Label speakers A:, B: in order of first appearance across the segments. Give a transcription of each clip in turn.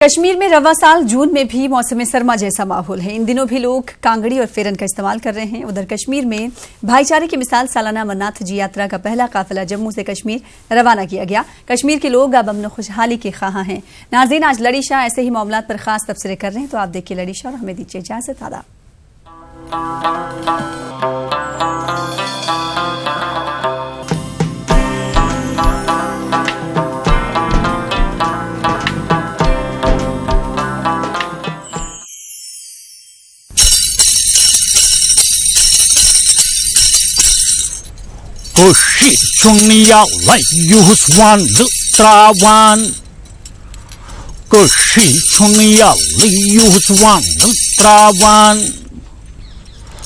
A: कश्मीर में रवा साल जून में भी मौसम सरमा जैसा माहौल है। इन दिनों भी लोग कांगड़ी और फेरन का इस्तेमाल कर रहे हैं। उधर कश्मीर में भाईचारे की मिसाल सालाना अमरनाथ जी यात्रा का पहला काफिला जम्मू से कश्मीर रवाना किया गया। कश्मीर के लोग अब अमन खुशहाली के ख्वाह हैं। नाज़रीन, आज लड़ी शाह ऐसे ही मामलात पर खास तबसरे कर रहे हैं, तो आप देखिए लड़ी शाह और हमें दीजिए इजाजत। आदाब।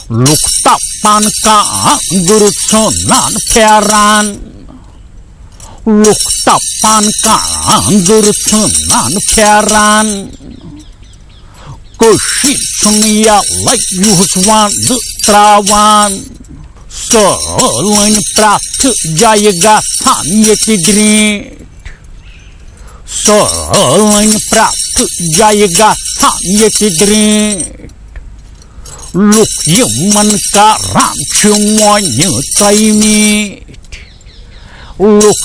B: Lukta panka gurutsunan peran Lukta panka gurutsunan peran Kushi chunya layuswan dutrawan Solin prat jayaga tan yetidrit Solin prat jayaga tan yetidrit Lúc man cả ram chung như tay mít Lúc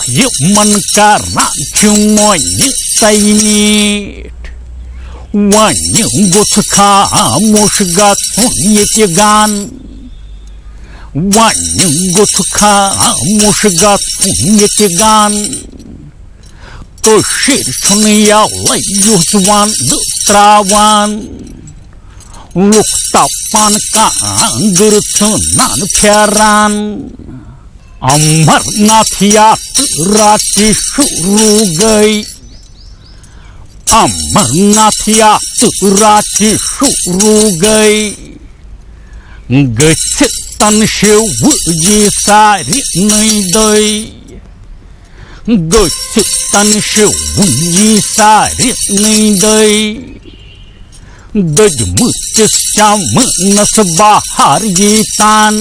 B: man cả ram chung như tay mít Wa những bút khá mô gạt như tì gan Wa những bút khá mô gạt như tì gan Cơ shir chung yao lai yu zwan du trawan Lukta panka gurutsunan peran Amarnath yatra ki shuru gayi Amarnath yatra ki shuru gayi Gach tan shiv ji sari nahi dayi Gach tan shiv ji sari nahi dayi Gaj muchis cham nas bahar yitan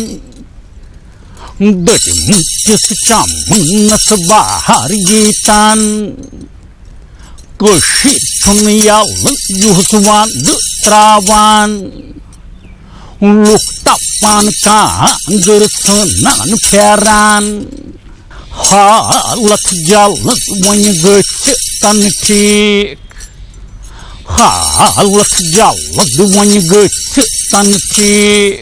B: Gaj muchis cham nas bahar yitan Kashir chunya yuswan dutrawan Lukta panka gurutsunan peran Halat jalat wanya gach tan tik Halat jalad wanya gach tan tik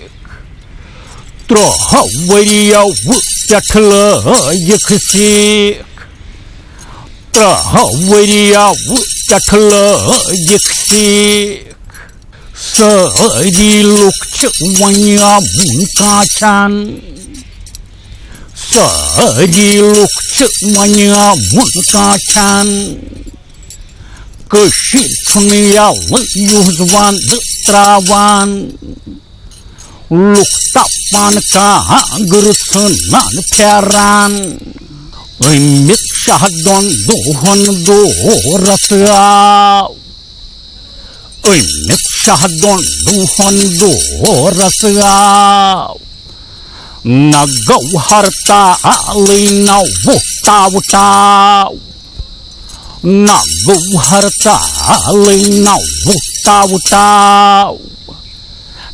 B: Trahawariya wutjatla yiksik Trahawariya wutjatla yiksik Sari lukcha wanya munkachan Sari lukcha wanya munkachan Kashir chunya layuswan dutrawan Lukta panka gurutsunan peran Imit shahadon duhon dorasaw Imit shahadon duhon dorasaw Nagaw harta alinaw wutaw Nagaw harta alinaw wutaw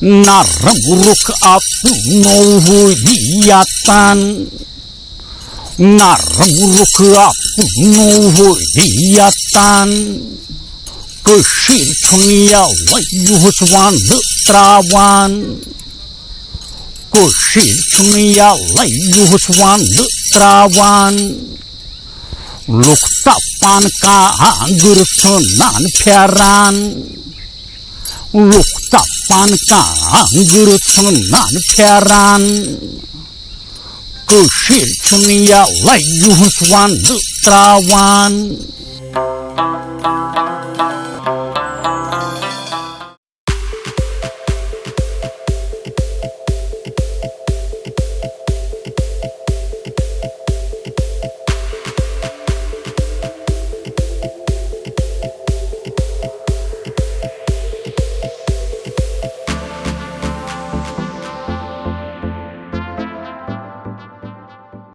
B: Naramuruk apu nuhuyatan Naramuruk apu nuhuyatan Kashir chunya layuswan dutrawan Kashir chunya layuswan dutrawan Lukta panka gurutsunan peran Lukta panka gurutsunan peran Kashir chunya layuswan dutrawan